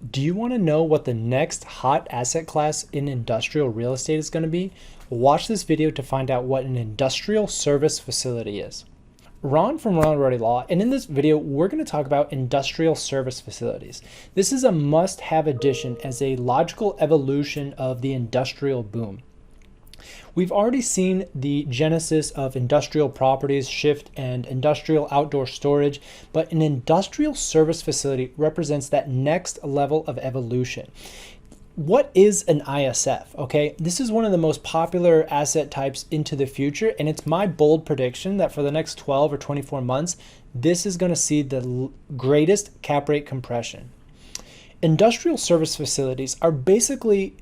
Do you want to know what the next hot asset class in industrial real estate is going to be? Watch this video to find out what an industrial service facility is. Ron from Ronald, Rohde Law, and in this video, we're going to talk about industrial service facilities. This is a must-have addition as a logical evolution of the industrial boom. We've already seen the genesis of industrial properties shift and industrial outdoor storage, but an industrial service facility represents that next level of evolution. What is an ISF? Okay, this is one of the most popular asset types into the future, and it's my bold prediction that for the next 12 or 24 months, this is going to see the greatest cap rate compression. Industrial service facilities are basically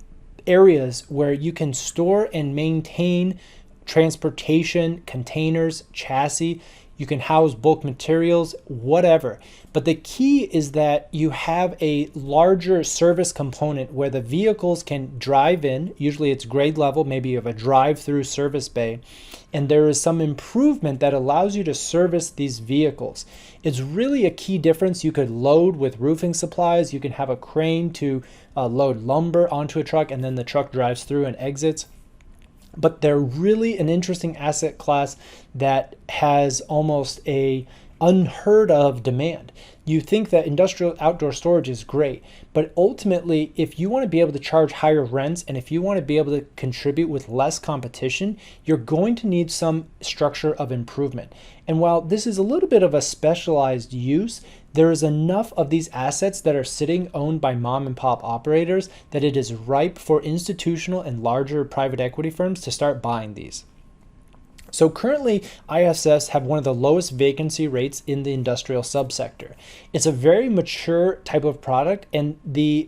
areas where you can store and maintain transportation, containers, chassis. You can house bulk materials, whatever. But the key is that you have a larger service component where the vehicles can drive in. Usually it's grade level, maybe you have a drive-through service bay, and there is some improvement that allows you to service these vehicles. It's really a key difference. You could load with roofing supplies. You can have a crane to load lumber onto a truck, and then the truck drives through and exits. But they're really an interesting asset class that has almost a unheard of demand. You think that industrial outdoor storage is great, but ultimately, if you want to be able to charge higher rents and if you want to be able to contribute with less competition, you're going to need some structure of improvement. And while this is a little bit of a specialized use, there is enough of these assets that are sitting owned by mom and pop operators that it is ripe for institutional and larger private equity firms to start buying these. So currently, ISFs have one of the lowest vacancy rates in the industrial subsector. It's a very mature type of product, and the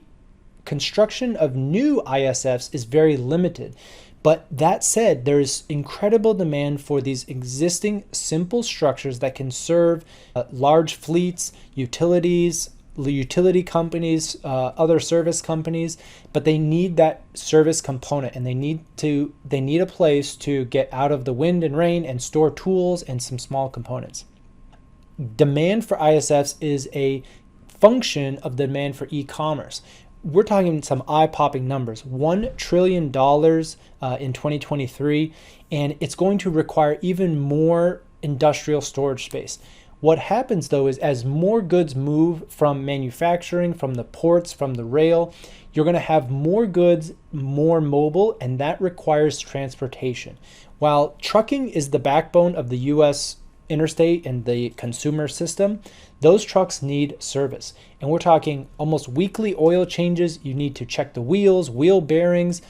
construction of new ISFs is very limited. But that said, there's incredible demand for these existing simple structures that can serve large fleets, utilities, utility companies, other service companies, but they need that service component, and they need a place to get out of the wind and rain and store tools and some small components. Demand for ISFs is a function of the demand for e-commerce. We're talking some eye-popping numbers, $1 trillion in 2023, and it's going to require even more industrial storage space. What happens though is as more goods move from manufacturing, from the ports, from the rail, you're going to have more goods, more mobile, and that requires transportation. While trucking is the backbone of the U.S. interstate and the consumer system, those trucks need service. And we're talking almost weekly oil changes. You need to check the wheels, wheel bearings,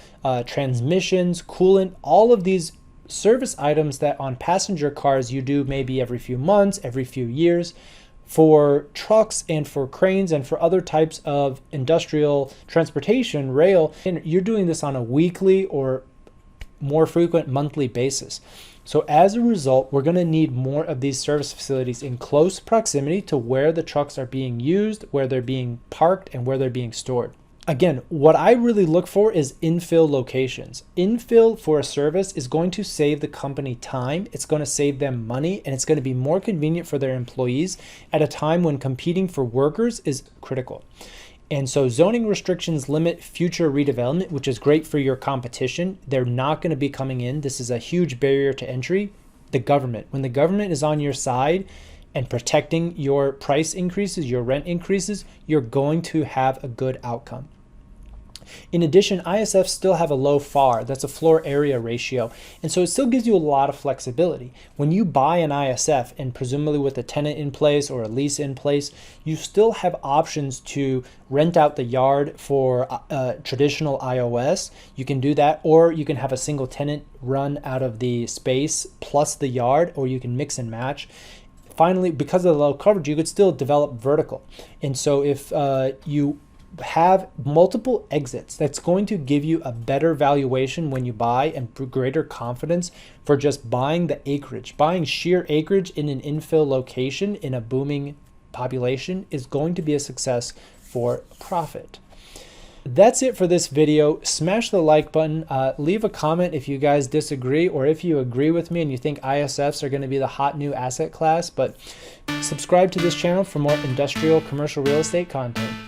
transmissions, coolant, all of these service items that on passenger cars you do maybe every few months, every few years. For trucks and for cranes and for other types of industrial transportation, rail, and you're doing this on a weekly or more frequent monthly basis. So as a result, we're going to need more of these service facilities in close proximity to where the trucks are being used, where they're being parked, and where they're being stored. Again, what I really look for is infill locations. Infill for a service is going to save the company time, it's going to save them money, and it's going to be more convenient for their employees at a time when competing for workers is critical. And so zoning restrictions limit future redevelopment, which is great for your competition. They're not going to be coming in. This is a huge barrier to entry. The government, when the government is on your side and protecting your price increases, your rent increases, you're going to have a good outcome. In addition, ISFs still have a low FAR, that's a floor area ratio, and so it still gives you a lot of flexibility. When you buy an ISF, and presumably with a tenant in place or a lease in place, you still have options to rent out the yard for traditional IOS. You can do that, or you can have a single tenant run out of the space plus the yard, or you can mix and match. Finally, because of the low coverage, you could still develop vertical. And so if you have multiple exits, that's going to give you a better valuation when you buy and greater confidence for just buying the acreage. Buying sheer acreage in an infill location in a booming population is going to be a success for profit. That's it for this video. Smash the like button. Leave a comment if you guys disagree or if you agree with me and you think ISFs are going to be the hot new asset class. But subscribe to this channel for more industrial commercial real estate content.